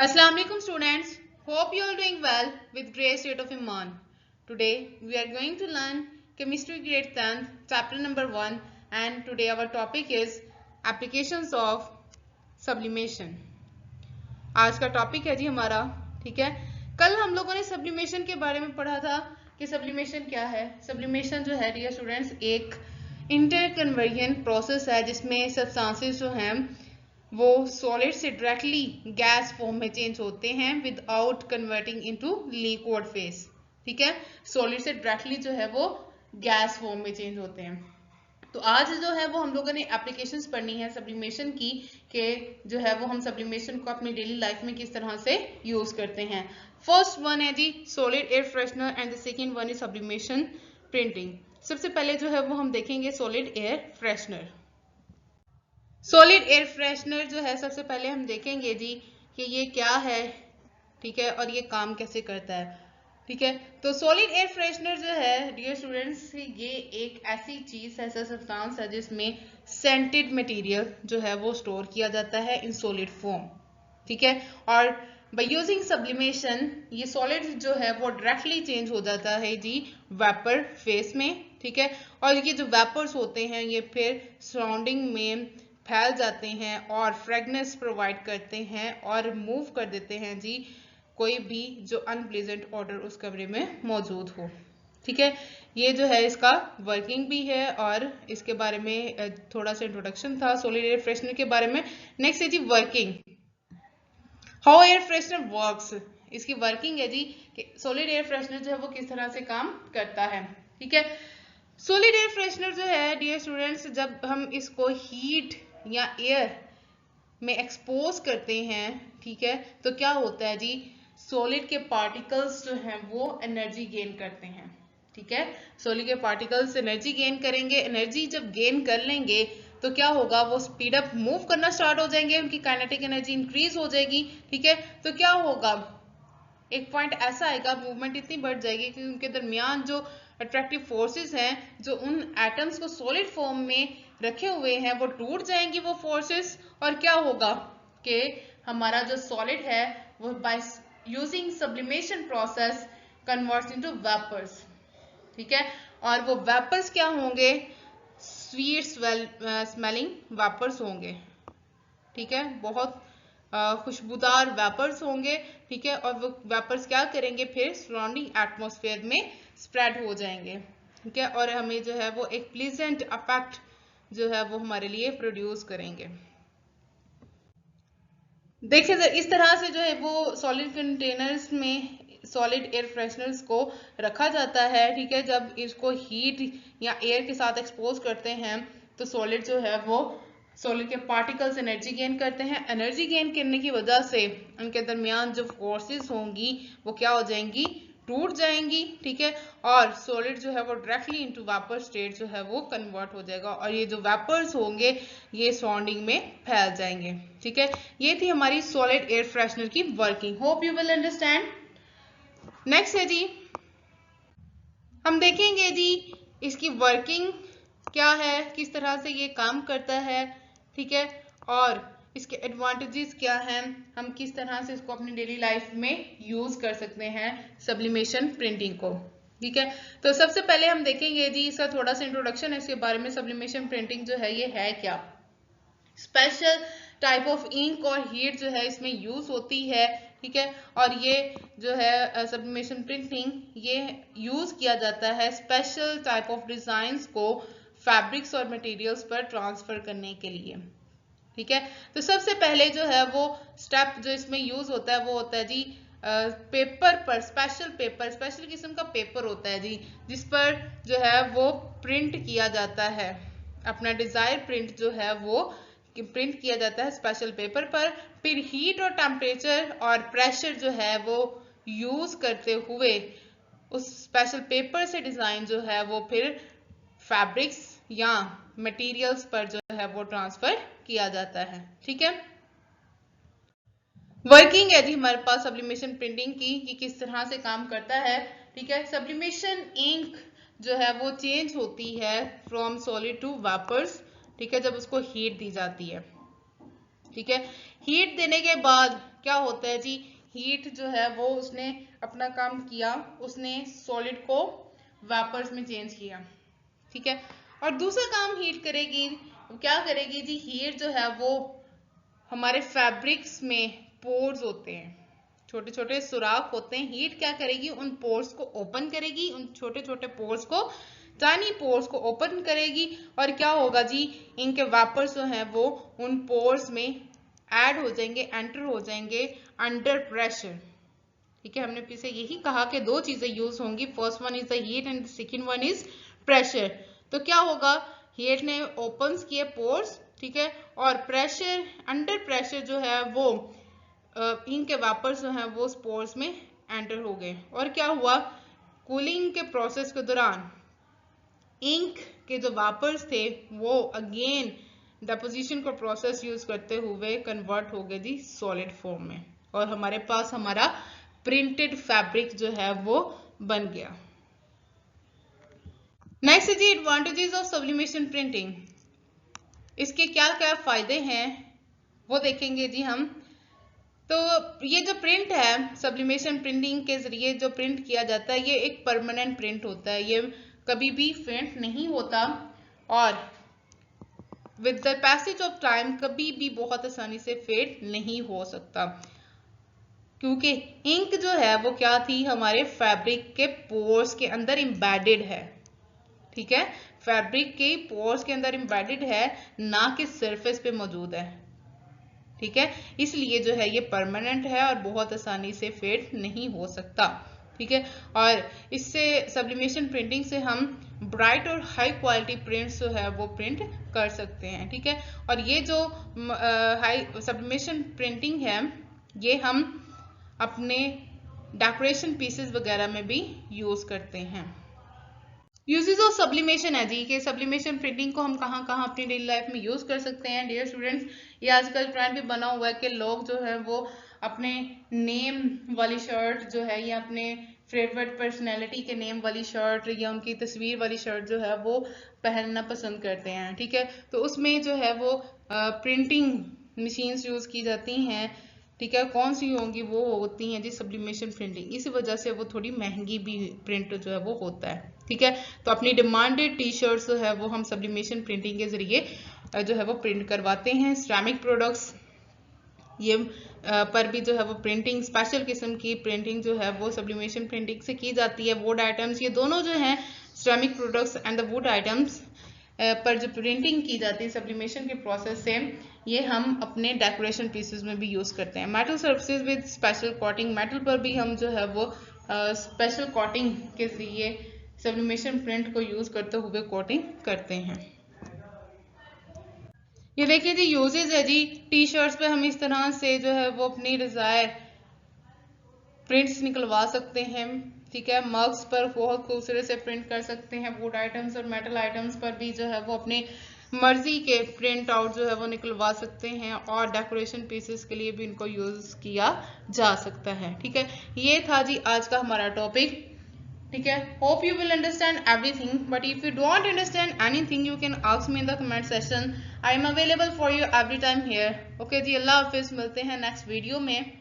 Assalamu alaikum students. Hope you are doing well with great state of Iman. Today we are going to learn chemistry grade 10th chapter number 1 and today our topic is applications of sublimation. आज का topic है जी हमारा, ठीक है। कल हम लोगों ने सब्लिमेशन के बारे में पढ़ा था कि सब्लिमेशन क्या है। सब्लिमेशन जो है डियर स्टूडेंट्स एक इंटरकन्वर्जन प्रोसेस है जिसमें सब्सटेंसेस जो हैं वो सॉलिड से डायरेक्टली गैस फॉर्म में चेंज होते हैं without converting into liquid phase, ठीक है। सॉलिड से डायरेक्टली जो है वो गैस फॉर्म में चेंज होते हैं। तो आज जो है वो हम लोगों ने एप्लीकेशंस पढ़नी है सब्लिमेशन की कि जो है वो हम सब्लिमेशन को अपनी डेली लाइफ में किस तरह से यूज करते हैं। फर्स्ट वन है जी solid air freshener and the second one is sublimation printing. सबसे पहले जो है वो हम देखेंगे solid air freshener. Solid air freshener जो है सबसे पहले हम देखेंगे जी कि ये क्या है, ठीक है, और ये काम कैसे करता है, ठीक है। तो सॉलिड एयर फ्रेशनर जो है डियर स्टूडेंट्स ये एक ऐसी चीज है, ऐसा सब्सटेंस है जिसमें सेंटेड मटेरियल जो है वो स्टोर किया जाता है इन सॉलिड फॉर्म, ठीक है। और बाय यूजिंग सब्लिमेशन ये सॉलिड जो है वो डायरेक्टली चेंज हो जाता है जी वेपर फेस में, ठीक है। और ये जो वेपर्स होते हैं ये फिर सराउंडिंग में फैल जाते हैं और फ्रेगनेंस प्रोवाइड करते हैं और मूव कर देते हैं जी कोई भी जो अनप्लीजेंट ऑर्डर उस कमरे में मौजूद हो, ठीक है। ये जो है इसका वर्किंग भी है और इसके बारे में थोड़ा सा इंट्रोडक्शन था सॉलिड एयर फ्रेशनर के बारे में। नेक्स्ट है जी working, how air freshener works. इसकी वर्किंग है जी कि सॉलिड एयर फ्रेशनर जो है वो किस तरह से काम करता है, ठीक है। सॉलिड एयर फ्रेशनर जो है डियर स्टूडेंट्स जब हम इसको हीट या एयर में एक्सपोज करते हैं, ठीक है, तो क्या होता है जी सॉलिड के पार्टिकल्स जो हैं वो एनर्जी गेन करते हैं, ठीक है। सॉलिड के पार्टिकल्स एनर्जी गेन करेंगे, एनर्जी जब गेन कर लेंगे तो क्या होगा वो स्पीड अप मूव करना स्टार्ट हो जाएंगे, उनकी काइनेटिक एनर्जी इंक्रीज हो जाएगी, ठीक है। तो क्या होगा एक पॉइंट ऐसा आएगा मूवमेंट इतनी बढ़ जाएगी कि उनके दरमियान जो अट्रैक्टिव फोर्सेस हैं जो उन एटम्स को सॉलिड फॉर्म में रखे हुए हैं वो टूट जाएंगी वो फोर्सेस, और क्या होगा कि हमारा जो सॉलिड है वो by using sublimation process converts into vapours, ठीक है। और वो वेपर्स क्या होंगे स्वीट स्मेलिंग वेपर्स होंगे, ठीक है, बहुत खुशबूदार वेपर्स होंगे, ठीक है। और वो वेपर्स क्या करेंगे फिर सराउंडिंग एटमॉस्फेयर में स्प्रेड हो जाएंगे, ठीक है, और हमें जो है वो एक प्लीजेंट इफेक्ट जो है वो हमारे लिए प्रोड्यूस करेंगे। देखिए इस तरह से जो है वो सॉलिड कंटेनर्स में सॉलिड एयर फ्रेशनर्स को रखा जाता है, ठीक है। जब इसको हीट या एयर के साथ एक्सपोज करते हैं तो सॉलिड जो है वो सॉलिड के पार्टिकल्स एनर्जी गेन करते हैं। एनर्जी गेन करने की वजह से उनके दरमियान जो फोर्सेस होंगी वो क्या हो जाएंगी टूट जाएंगी, ठीक है। और सॉलिड जो है वो डायरेक्टली इनटू वेपर स्टेट जो है वो कन्वर्ट हो जाएगा और ये जो वेपर्स होंगे ये सराउंडिंग में फैल जाएंगे, ठीक है। ये थी हमारी सॉलिड एयर फ्रेशनर की working. Hope you will understand. Next है जी हम देखेंगे जी इसकी वर्किंग क्या है, किस तरह से ये काम करता है, ठीक है, और इसके एडवांटेजेस क्या हैं, हम किस तरह से इसको अपनी डेली लाइफ में यूज कर सकते हैं सब्लिमेशन प्रिंटिंग को, ठीक है। तो सबसे पहले हम देखेंगे जी इसका थोड़ा सा इंट्रोडक्शन है इसके बारे में। सब्लिमेशन प्रिंटिंग जो है ये है क्या, स्पेशल टाइप ऑफ इंक और हीट जो है इसमें यूज होती है, ठीक है। और ये जो है सब्लिमेशन प्रिंटिंग ये यूज किया जाता है स्पेशल टाइप ऑफ डिजाइन्स को फैब्रिक्स और मटेरियल्स पर ट्रांसफर करने के लिए, ठीक है। तो सबसे पहले जो है वो स्टेप जो इसमें यूज होता है वो होता है जी पेपर पर, स्पेशल किस्म का पेपर होता है जी जिस पर जो है वो प्रिंट किया जाता है, अपना डिजायर प्रिंट जो है वो प्रिंट किया जाता है स्पेशल पेपर पर। फिर हीट और टेम्परेचर और प्रेशर जो है वो यूज करते हुए उस स्पेशल पेपर से डिजाइन जो है वो फिर फैब्रिक्स या मटेरियल्स पर जो है वो ट्रांसफर किया जाता है, ठीक है। वर्किंग है जी हमारे पास सब्लिमेशन प्रिंटिंग की कि किस तरह से काम करता है, ठीक है। सब्लिमेशन इंक जो है वो चेंज होती है फ्रॉम सॉलिड टू वेपर्स, ठीक है, जब उसको हीट दी जाती है, ठीक है। हीट देने के बाद क्या होता है जी, हीट जो है वो उसने अपना काम किया, उसने सॉलिड को वेपर्स में चेंज किया, ठीक है। और दूसरा काम हीट करेगी, क्या करेगी जी, हीट जो है वो हमारे फैब्रिक्स में पोर्स होते हैं, छोटे छोटे सुराख होते हैं, हीट क्या करेगी, उन पोर्स को ओपन करेगी, उन छोटे छोटे पोर्स को, टाइनी पोर्स को ओपन करेगी, और क्या होगा जी, इनके वेपर्स जो है वो उन पोर्स में ऐड हो जाएंगे, एंटर हो जाएंगे अंडर प्रेशर, ठीक है। हमने पीछे यही कहा कि दो चीजें यूज होंगी, first one is the heat and second one is pressure. तो क्या होगा, हीट ने ओपन्स किए पोर्स, ठीक है, और प्रेशर, अंडर प्रेशर जो है वो इंक के वेपर्स जो है वो पोर्स में एंटर हो गए, और क्या हुआ, कूलिंग के प्रोसेस के दौरान इंक के जो वेपर्स थे वो अगेन डेपोजिशन का प्रोसेस यूज करते हुए कन्वर्ट हो गए जी सॉलिड फॉर्म में, और हमारे पास हमारा प्रिंटेड फैब्रिक जो है वो बन गया। नेक्स्ट जी एडवांटेजेस ऑफ सब्लिमेशन प्रिंटिंग, इसके क्या क्या फायदे हैं वो देखेंगे जी हम। तो ये जो प्रिंट है, सब्लिमेशन प्रिंटिंग के जरिए जो प्रिंट किया जाता है, ये एक परमानेंट प्रिंट होता है, ये कभी भी फेड नहीं होता, और with the passage of time कभी भी बहुत आसानी से फेड नहीं हो सकता, क्योंकि इंक जो है वो क्या थी, हमारे फैब्रिक के पोर्स के अंदर एम्बेडेड है, ठीक है, फैब्रिक के पोर्स के अंदर एम्बेडेड है, ना कि सरफेस पे मौजूद है, ठीक है। इसलिए जो है ये परमानेंट है और बहुत आसानी से फेड नहीं हो सकता, ठीक है। और इससे सब्लिमेशन प्रिंटिंग से हम ब्राइट और हाई क्वालिटी प्रिंट्स जो है वो प्रिंट कर सकते हैं, ठीक है। और ये जो हाई सब्लिमेशन प्रिंटिंग है, ये हम अपने डेकोरेशन पीसेस वगैरह में भी यूज करते हैं। यूजेस ऑफ सब्लिमेशन है जी, कि सब्लिमेशन प्रिंटिंग को हम कहाँ कहाँ अपनी डेली लाइफ में यूज कर सकते हैं। डियर स्टूडेंट्स, ये आजकल ट्रेंड भी बना हुआ है कि लोग जो है वो अपने नेम वाली शर्ट जो है, या अपने फेवरेट पर्सनैलिटी के नेम वाली शर्ट या उनकी तस्वीर वाली शर्ट जो है वो पहनना पसंद करते हैं, ठीक है। तो उसमें जो है वो प्रिंटिंग मशीन्स यूज की जाती हैं, ठीक है। कौन सी होंगी, वो होती हैं जी सब्लिमेशन प्रिंटिंग, इस वजह से वो थोड़ी महंगी भी प्रिंट जो है वो होता है, ठीक है। तो अपनी डिमांडेड टी शर्ट्स जो है वो हम सब्लिमेशन प्रिंटिंग के जरिए जो है वो प्रिंट करवाते हैं। सिरेमिक प्रोडक्ट्स ये पर भी जो है वो प्रिंटिंग, स्पेशल किस्म की प्रिंटिंग जो है वो सब्लिमेशन प्रिंटिंग से की जाती है। वुड आइटम्स, ये दोनों जो हैं ceramic products and the wood items पर जो प्रिंटिंग की जाती है सब्लिमेशन के प्रोसेस से, ये हम अपने डेकोरेशन पीसेस में भी यूज करते हैं। Metal surfaces with special coating, metal पर भी हम जो है वो स्पेशल कोटिंग के जरिए सब्लिमेशन प्रिंट को यूज करते हुए कोटिंग करते हैं। ये देखिए जी यूजेस है जी, टी शर्ट्स पे हम इस तरह से जो है वो अपनी डिजायर प्रिंट्स निकलवा सकते हैं, ठीक है। मग्स पर बहुत खूबसूरत से प्रिंट कर सकते हैं। वुड आइटम्स और मेटल आइटम्स पर भी जो है वो अपने मर्जी के प्रिंट आउट जो है वो निकलवा सकते हैं, और डेकोरेशन पीसेस के लिए भी इनको यूज किया जा सकता है, ठीक है। ये था जी आज का हमारा टॉपिक, ठीक है। Hope you will understand everything, but if you don't understand anything you can ask me in the comment section. I am available for you every time here. Okay जी, अल्लाह हाफिज, मिलते हैं नेक्स्ट वीडियो में।